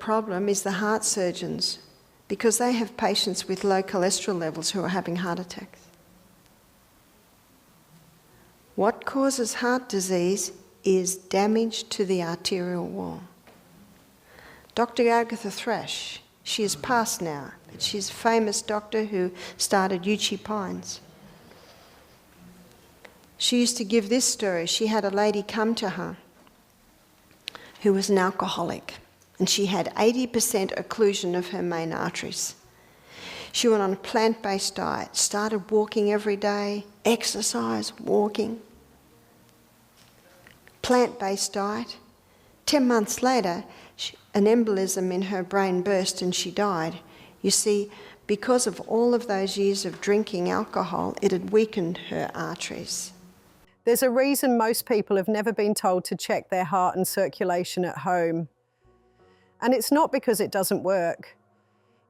problem is the heart surgeons, because they have patients with low cholesterol levels who are having heart attacks. What causes heart disease is damage to the arterial wall. Dr. Agatha Thrash, she is passed now, but she's a famous doctor who started Uchee Pines. She used to give this story. She had a lady come to her who was an alcoholic, and she had 80% occlusion of her main arteries. She went on a plant-based diet, started walking every day, exercise, walking. Plant-based diet. 10 months later, an embolism in her brain burst and she died. You see, because of all of those years of drinking alcohol, it had weakened her arteries. There's a reason most people have never been told to check their heart and circulation at home. And it's not because it doesn't work.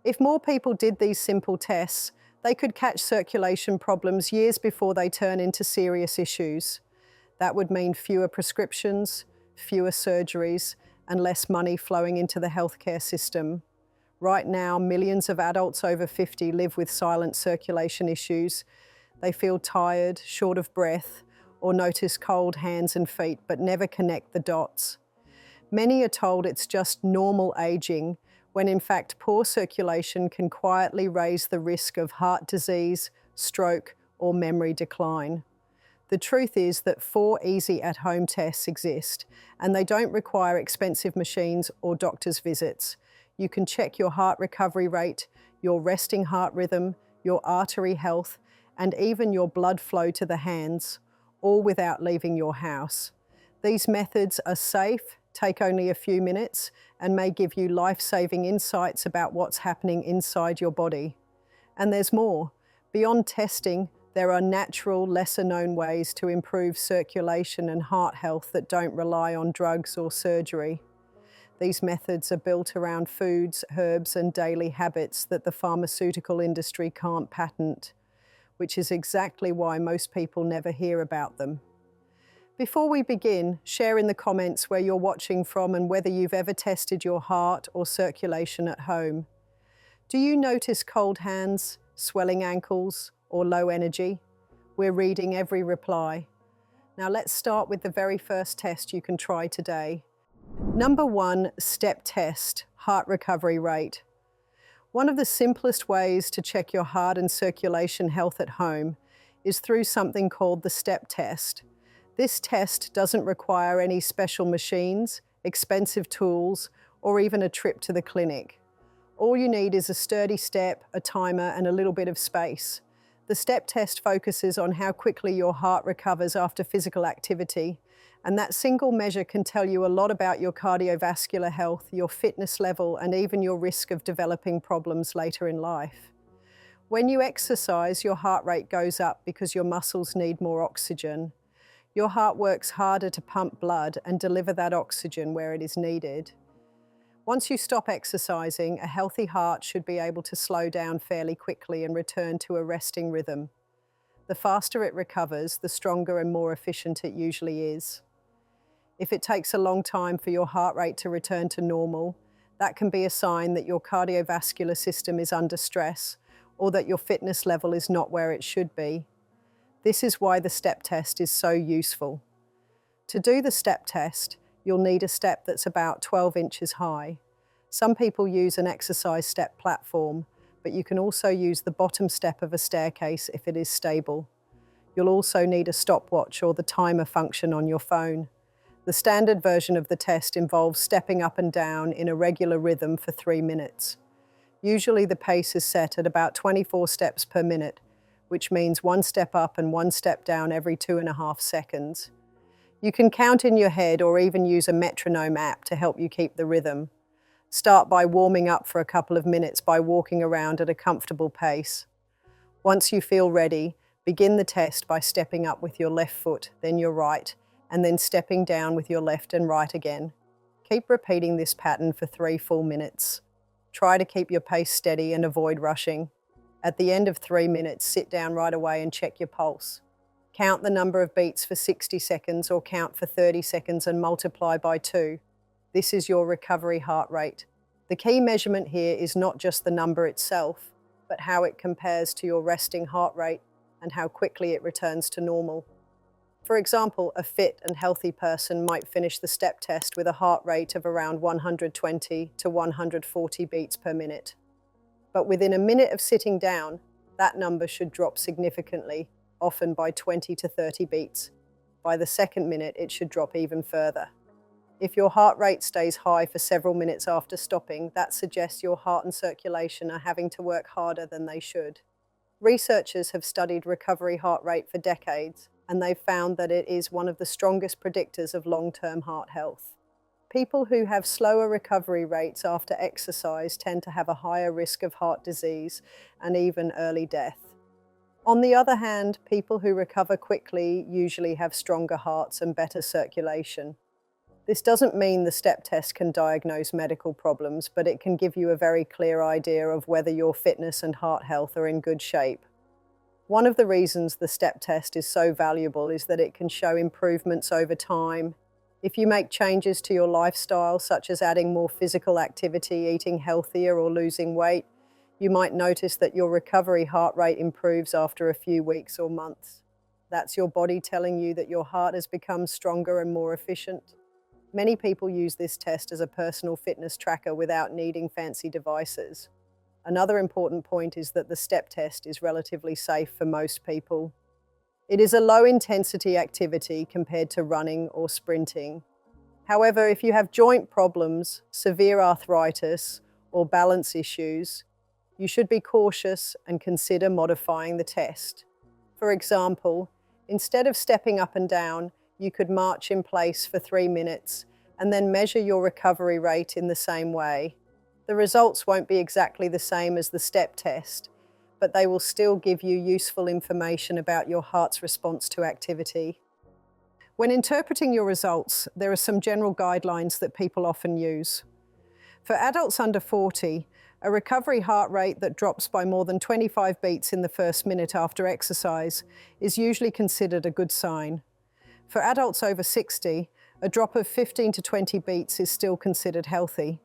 If more people did these simple tests, they could catch circulation problems years before they turn into serious issues. That would mean fewer prescriptions, fewer surgeries, and less money flowing into the healthcare system. Right now, millions of adults over 50 live with silent circulation issues. They feel tired, short of breath, or notice cold hands and feet, but never connect the dots. Many are told it's just normal aging, when in fact poor circulation can quietly raise the risk of heart disease, stroke, or memory decline. The truth is that 4 easy at-home tests exist, and they don't require expensive machines or doctor's visits. You can check your heart recovery rate, your resting heart rhythm, your artery health, and even your blood flow to the hands, all without leaving your house. These methods are safe, take only a few minutes, and may give you life-saving insights about what's happening inside your body. And there's more. Beyond testing, there are natural, lesser-known ways to improve circulation and heart health that don't rely on drugs or surgery. These methods are built around foods, herbs, and daily habits that the pharmaceutical industry can't patent, which is exactly why most people never hear about them. Before we begin, share in the comments where you're watching from and whether you've ever tested your heart or circulation at home. Do you notice cold hands, swelling ankles, or low energy? We're reading every reply. Now let's start with the very first test you can try today. Number 1, step test, heart recovery rate. One of the simplest ways to check your heart and circulation health at home is through something called the step test. This test doesn't require any special machines, expensive tools, or even a trip to the clinic. All you need is a sturdy step, a timer, and a little bit of space. The step test focuses on how quickly your heart recovers after physical activity, and that single measure can tell you a lot about your cardiovascular health, your fitness level, and even your risk of developing problems later in life. When you exercise, your heart rate goes up because your muscles need more oxygen. Your heart works harder to pump blood and deliver that oxygen where it is needed. Once you stop exercising, a healthy heart should be able to slow down fairly quickly and return to a resting rhythm. The faster it recovers, the stronger and more efficient it usually is. If it takes a long time for your heart rate to return to normal, that can be a sign that your cardiovascular system is under stress or that your fitness level is not where it should be. This is why the step test is so useful. To do the step test, you'll need a step that's about 12 inches high. Some people use an exercise step platform, but you can also use the bottom step of a staircase if it is stable. You'll also need a stopwatch or the timer function on your phone. The standard version of the test involves stepping up and down in a regular rhythm for 3 minutes. Usually the pace is set at about 24 steps per minute, which means 1 step up and 1 step down every 2.5 seconds. You can count in your head or even use a metronome app to help you keep the rhythm. Start by warming up for a couple of minutes by walking around at a comfortable pace. Once you feel ready, begin the test by stepping up with your left foot, then your right, and then stepping down with your left and right again. Keep repeating this pattern for 3 full minutes. Try to keep your pace steady and avoid rushing. At the end of 3 minutes, sit down right away and check your pulse. Count the number of beats for 60 seconds or count for 30 seconds and multiply by 2. This is your recovery heart rate. The key measurement here is not just the number itself, but how it compares to your resting heart rate and how quickly it returns to normal. For example, a fit and healthy person might finish the step test with a heart rate of around 120 to 140 beats per minute. But within a minute of sitting down, that number should drop significantly, often by 20 to 30 beats. By the second minute, it should drop even further. If your heart rate stays high for several minutes after stopping, that suggests your heart and circulation are having to work harder than they should. Researchers have studied recovery heart rate for decades, and they've found that it is one of the strongest predictors of long-term heart health. People who have slower recovery rates after exercise tend to have a higher risk of heart disease and even early death. On the other hand, people who recover quickly usually have stronger hearts and better circulation. This doesn't mean the step test can diagnose medical problems, but it can give you a very clear idea of whether your fitness and heart health are in good shape. One of the reasons the step test is so valuable is that it can show improvements over time. If you make changes to your lifestyle, such as adding more physical activity, eating healthier, or losing weight, you might notice that your recovery heart rate improves after a few weeks or months. That's your body telling you that your heart has become stronger and more efficient. Many people use this test as a personal fitness tracker without needing fancy devices. Another important point is that the step test is relatively safe for most people. It is a low-intensity activity compared to running or sprinting. However, if you have joint problems, severe arthritis, or balance issues, you should be cautious and consider modifying the test. For example, instead of stepping up and down, you could march in place for 3 minutes and then measure your recovery rate in the same way. The results won't be exactly the same as the step test, but they will still give you useful information about your heart's response to activity. When interpreting your results, there are some general guidelines that people often use. For adults under 40, a recovery heart rate that drops by more than 25 beats in the first minute after exercise is usually considered a good sign. For adults over 60, a drop of 15 to 20 beats is still considered healthy.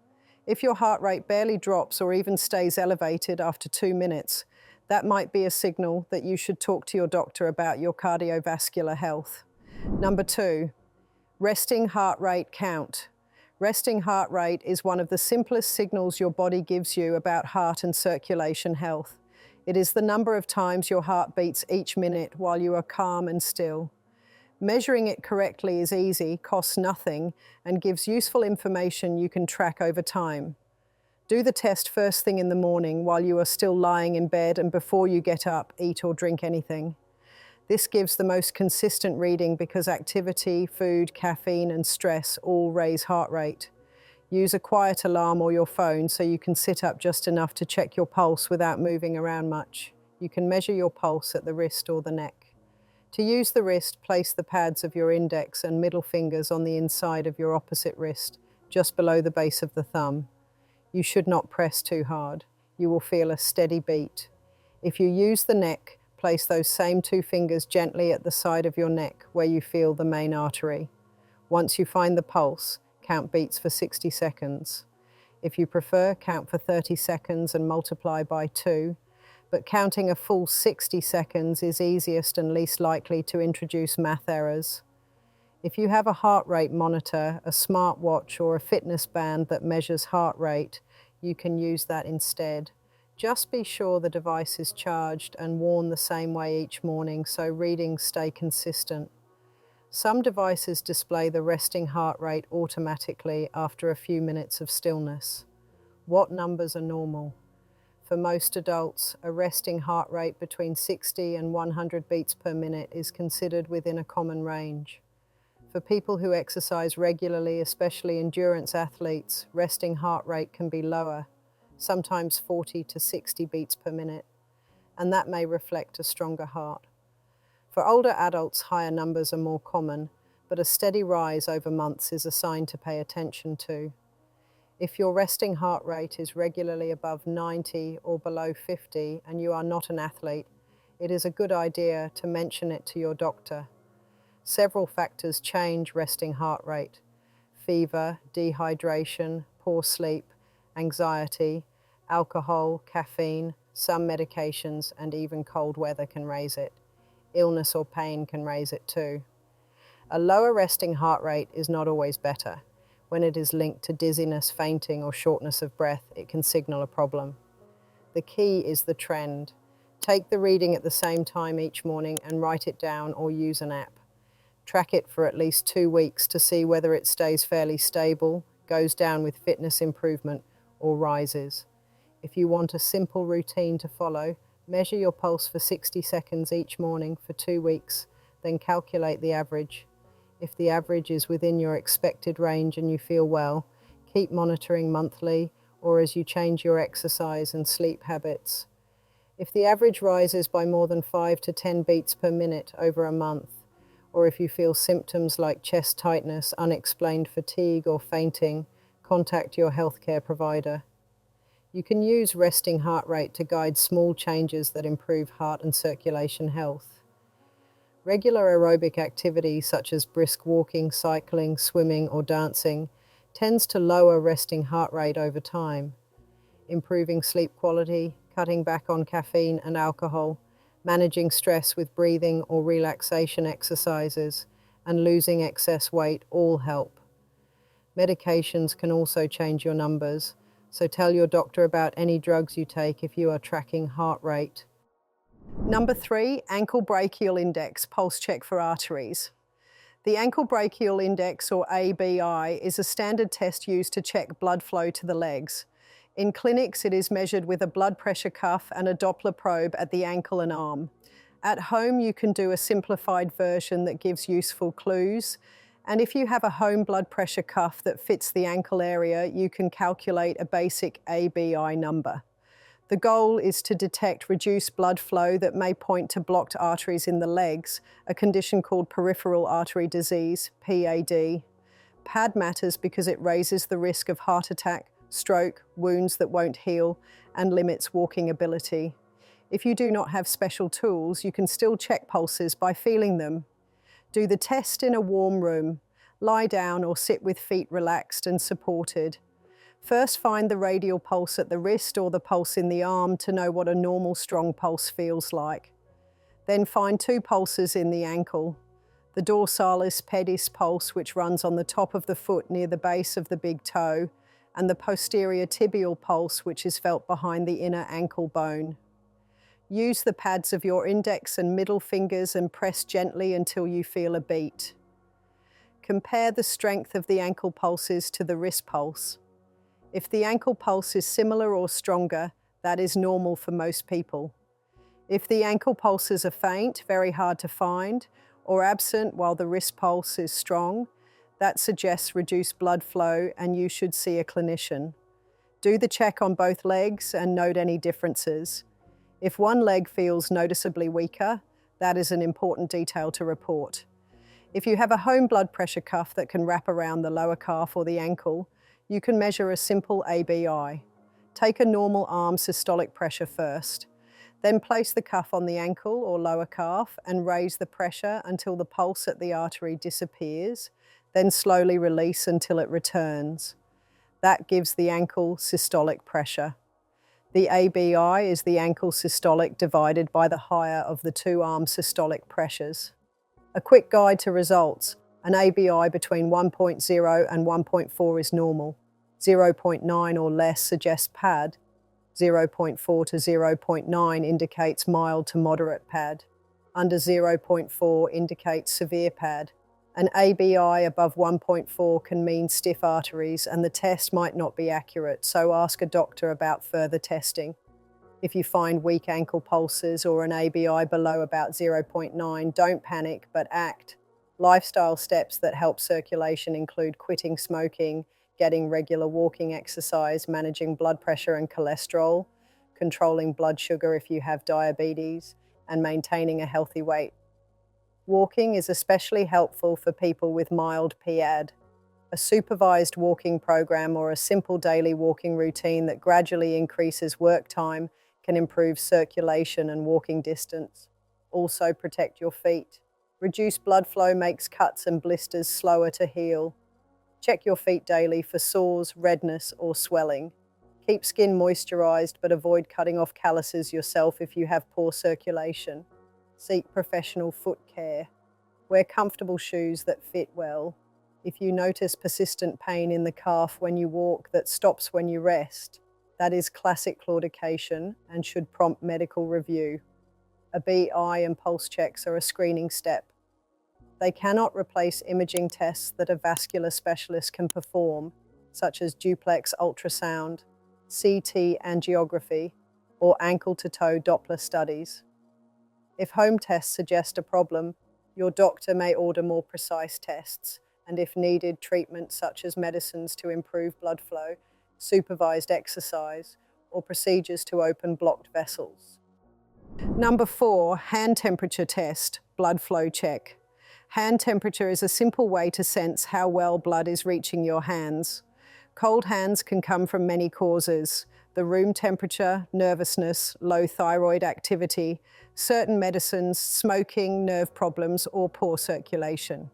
If your heart rate barely drops or even stays elevated after 2 minutes, that might be a signal that you should talk to your doctor about your cardiovascular health. Number 2, resting heart rate count. Resting heart rate is one of the simplest signals your body gives you about heart and circulation health. It is the number of times your heart beats each minute while you are calm and still. Measuring it correctly is easy, costs nothing, and gives useful information you can track over time. Do the test first thing in the morning while you are still lying in bed and before you get up, eat or drink anything. This gives the most consistent reading because activity, food, caffeine and stress all raise heart rate. Use a quiet alarm or your phone so you can sit up just enough to check your pulse without moving around much. You can measure your pulse at the wrist or the neck. To use the wrist, place the pads of your index and middle fingers on the inside of your opposite wrist, just below the base of the thumb. You should not press too hard. You will feel a steady beat. If you use the neck, place those same 2 fingers gently at the side of your neck where you feel the main artery. Once you find the pulse, count beats for 60 seconds. If you prefer, count for 30 seconds and multiply by 2, but counting a full 60 seconds is easiest and least likely to introduce math errors. If you have a heart rate monitor, a smartwatch, or a fitness band that measures heart rate, you can use that instead. Just be sure the device is charged and worn the same way each morning so readings stay consistent. Some devices display the resting heart rate automatically after a few minutes of stillness. What numbers are normal? For most adults, a resting heart rate between 60 and 100 beats per minute is considered within a common range. For people who exercise regularly, especially endurance athletes, resting heart rate can be lower, sometimes 40 to 60 beats per minute, and that may reflect a stronger heart. For older adults, higher numbers are more common, but a steady rise over months is a sign to pay attention to. If your resting heart rate is regularly above 90 or below 50 and you are not an athlete, it is a good idea to mention it to your doctor. Several factors change resting heart rate: fever, dehydration, poor sleep, anxiety, alcohol, caffeine, some medications, and even cold weather can raise it. Illness or pain can raise it too. A lower resting heart rate is not always better. When it is linked to dizziness, fainting, or shortness of breath, it can signal a problem. The key is the trend. Take the reading at the same time each morning and write it down or use an app. Track it for at least 2 weeks to see whether it stays fairly stable, goes down with fitness improvement, or rises. If you want a simple routine to follow, measure your pulse for 60 seconds each morning for 2 weeks, then calculate the average. If the average is within your expected range and you feel well, keep monitoring monthly or as you change your exercise and sleep habits. If the average rises by more than 5 to 10 beats per minute over a month, or if you feel symptoms like chest tightness, unexplained fatigue, or fainting, contact your healthcare provider. You can use resting heart rate to guide small changes that improve heart and circulation health. Regular aerobic activity such as brisk walking, cycling, swimming, or dancing tends to lower resting heart rate over time. Improving sleep quality, cutting back on caffeine and alcohol, managing stress with breathing or relaxation exercises, and losing excess weight all help. Medications can also change your numbers, so tell your doctor about any drugs you take if you are tracking heart rate. Number 3, ankle brachial index, pulse check for arteries. The ankle brachial index, or ABI, is a standard test used to check blood flow to the legs. In clinics, it is measured with a blood pressure cuff and a Doppler probe at the ankle and arm. At home, you can do a simplified version that gives useful clues. And if you have a home blood pressure cuff that fits the ankle area, you can calculate a basic ABI number. The goal is to detect reduced blood flow that may point to blocked arteries in the legs, a condition called peripheral artery disease, PAD. PAD matters because it raises the risk of heart attack, stroke, wounds that won't heal, and limits walking ability. If you do not have special tools, you can still check pulses by feeling them. Do the test in a warm room. Lie down or sit with feet relaxed and supported. First, find the radial pulse at the wrist or the pulse in the arm to know what a normal strong pulse feels like. Then find 2 pulses in the ankle. The dorsalis pedis pulse, which runs on the top of the foot near the base of the big toe, and the posterior tibial pulse, which is felt behind the inner ankle bone. Use the pads of your index and middle fingers and press gently until you feel a beat. Compare the strength of the ankle pulses to the wrist pulse. If the ankle pulse is similar or stronger, that is normal for most people. If the ankle pulses are faint, very hard to find, or absent while the wrist pulse is strong, that suggests reduced blood flow and you should see a clinician. Do the check on both legs and note any differences. If one leg feels noticeably weaker, that is an important detail to report. If you have a home blood pressure cuff that can wrap around the lower calf or the ankle, you can measure a simple ABI. Take a normal arm systolic pressure first. Then place the cuff on the ankle or lower calf and raise the pressure until the pulse at the artery disappears, then slowly release until it returns. That gives the ankle systolic pressure. The ABI is the ankle systolic divided by the higher of the 2 arm systolic pressures. A quick guide to results. An ABI between 1.0 and 1.4 is normal. 0.9 or less suggests PAD. 0.4 to 0.9 indicates mild to moderate PAD. Under 0.4 indicates severe PAD. An ABI above 1.4 can mean stiff arteries and the test might not be accurate, so ask a doctor about further testing. If you find weak ankle pulses or an ABI below about 0.9, don't panic, but act. Lifestyle steps that help circulation include quitting smoking, getting regular walking exercise, managing blood pressure and cholesterol, controlling blood sugar if you have diabetes, and maintaining a healthy weight. Walking is especially helpful for people with mild PAD. A supervised walking program or a simple daily walking routine that gradually increases work time can improve circulation and walking distance. Also protect your feet. Reduced blood flow makes cuts and blisters slower to heal. Check your feet daily for sores, redness, or swelling. Keep skin moisturized, but avoid cutting off calluses yourself if you have poor circulation. Seek professional foot care. Wear comfortable shoes that fit well. If you notice persistent pain in the calf when you walk that stops when you rest, that is classic claudication and should prompt medical review. A BI and pulse checks are a screening step. They cannot replace imaging tests that a vascular specialist can perform, such as duplex ultrasound, CT angiography, or ankle-to-toe Doppler studies. If home tests suggest a problem, your doctor may order more precise tests, and if needed, treatment such as medicines to improve blood flow, supervised exercise, or procedures to open blocked vessels. Number 4, hand temperature test, blood flow check. Hand temperature is a simple way to sense how well blood is reaching your hands. Cold hands can come from many causes: the room temperature, nervousness, low thyroid activity, certain medicines, smoking, nerve problems, or poor circulation.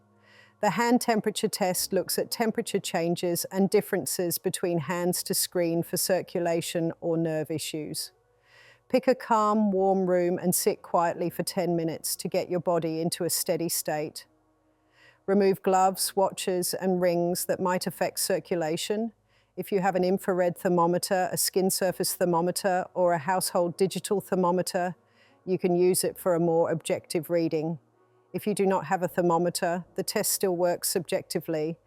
The hand temperature test looks at temperature changes and differences between hands to screen for circulation or nerve issues. Pick a calm, warm room and sit quietly for 10 minutes to get your body into a steady state. Remove gloves, watches, and rings that might affect circulation. If you have an infrared thermometer, a skin surface thermometer, or a household digital thermometer, you can use it for a more objective reading. If you do not have a thermometer, the test still works subjectively.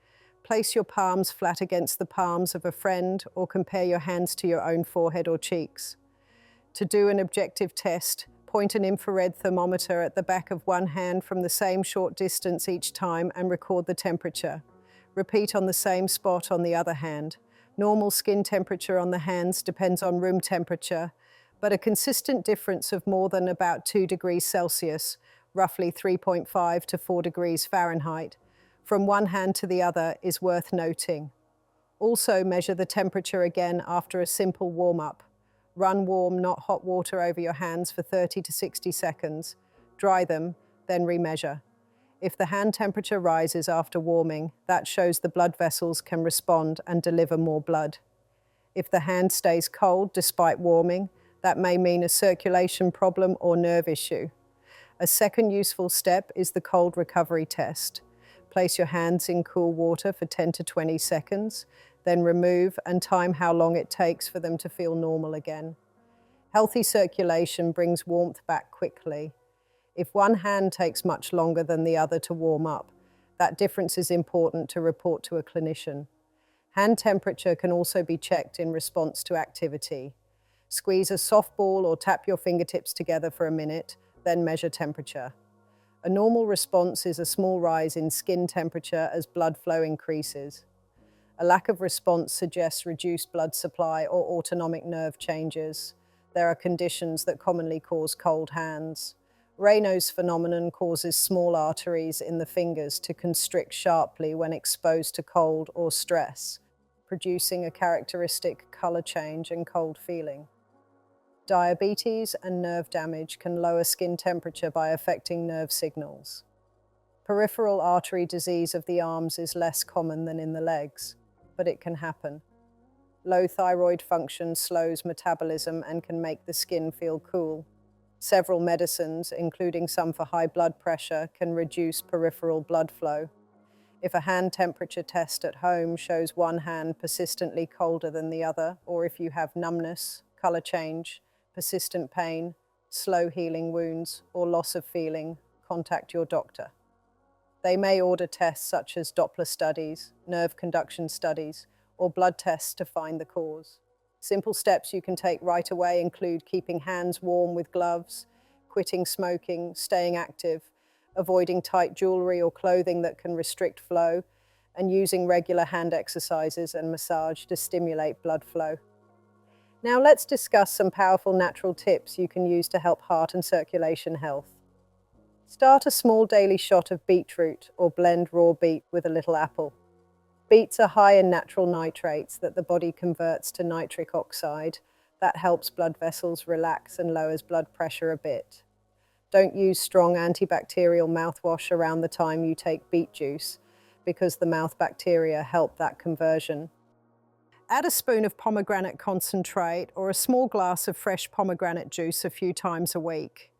Place your palms flat against the palms of a friend or compare your hands to your own forehead or cheeks. To do an objective test, point an infrared thermometer at the back of one hand from the same short distance each time and record the temperature. Repeat on the same spot on the other hand. Normal skin temperature on the hands depends on room temperature, but a consistent difference of more than about 2 degrees Celsius, roughly 3.5 to 4 degrees Fahrenheit, from one hand to the other is worth noting. Also measure the temperature again after a simple warm-up. Run warm, not hot water over your hands for 30 to 60 seconds. Dry them, then remeasure. If the hand temperature rises after warming, that shows the blood vessels can respond and deliver more blood. If the hand stays cold despite warming, that may mean a circulation problem or nerve issue. A second useful step is the cold recovery test. Place your hands in cool water for 10 to 20 seconds, then remove and time how long it takes for them to feel normal again. Healthy circulation brings warmth back quickly. If one hand takes much longer than the other to warm up, that difference is important to report to a clinician. Hand temperature can also be checked in response to activity. Squeeze a softball or tap your fingertips together for a minute, then measure temperature. A normal response is a small rise in skin temperature as blood flow increases. A lack of response suggests reduced blood supply or autonomic nerve changes. There are conditions that commonly cause cold hands. Raynaud's phenomenon causes small arteries in the fingers to constrict sharply when exposed to cold or stress, producing a characteristic color change and cold feeling. Diabetes and nerve damage can lower skin temperature by affecting nerve signals. Peripheral artery disease of the arms is less common than in the legs, but it can happen. Low thyroid function slows metabolism and can make the skin feel cool. Several medicines, including some for high blood pressure, can reduce peripheral blood flow. If a hand temperature test at home shows one hand persistently colder than the other, or if you have numbness, color change, persistent pain, slow healing wounds, or loss of feeling, contact your doctor. They may order tests such as Doppler studies, nerve conduction studies, or blood tests to find the cause. Simple steps you can take right away include keeping hands warm with gloves, quitting smoking, staying active, avoiding tight jewelry or clothing that can restrict flow, and using regular hand exercises and massage to stimulate blood flow. Now let's discuss some powerful natural tips you can use to help heart and circulation health. Start a small daily shot of beetroot or blend raw beet with a little apple. Beets are high in natural nitrates that the body converts to nitric oxide. That helps blood vessels relax and lowers blood pressure a bit. Don't use strong antibacterial mouthwash around the time you take beet juice, because the mouth bacteria help that conversion. Add a spoon of pomegranate concentrate or a small glass of fresh pomegranate juice a few times a week.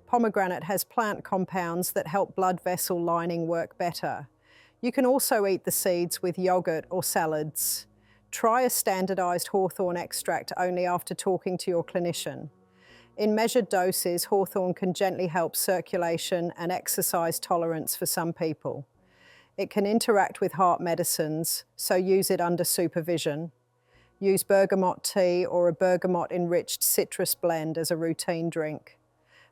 Pomegranate has plant compounds that help blood vessel lining work better. You can also eat the seeds with yogurt or salads. Try a standardised hawthorn extract only after talking to your clinician. In measured doses, hawthorn can gently help circulation and exercise tolerance for some people. It can interact with heart medicines, so use it under supervision. Use bergamot tea or a bergamot-enriched citrus blend as a routine drink.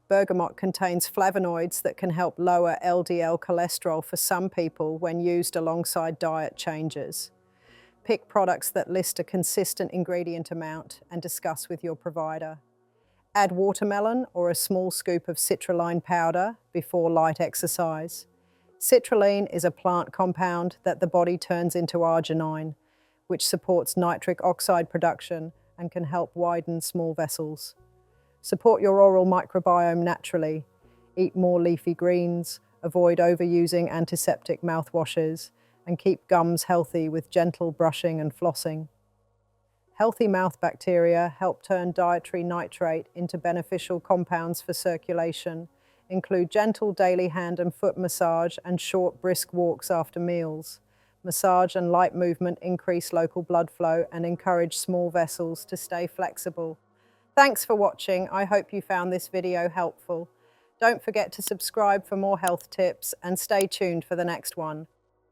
Bergamot contains flavonoids that can help lower LDL cholesterol for some people when used alongside diet changes. Pick products that list a consistent ingredient amount and discuss with your provider. Add watermelon or a small scoop of citrulline powder before light exercise. Citrulline is a plant compound that the body turns into arginine, which supports nitric oxide production and can help widen small vessels. Support your oral microbiome naturally. Eat more leafy greens, avoid overusing antiseptic mouthwashes, and keep gums healthy with gentle brushing and flossing. Healthy mouth bacteria help turn dietary nitrate into beneficial compounds for circulation, include gentle daily hand and foot massage and short brisk walks after meals. Massage and light movement increase local blood flow and encourage small vessels to stay flexible. Thanks for watching. I hope you found this video helpful. Don't forget to subscribe for more health tips and stay tuned for the next one.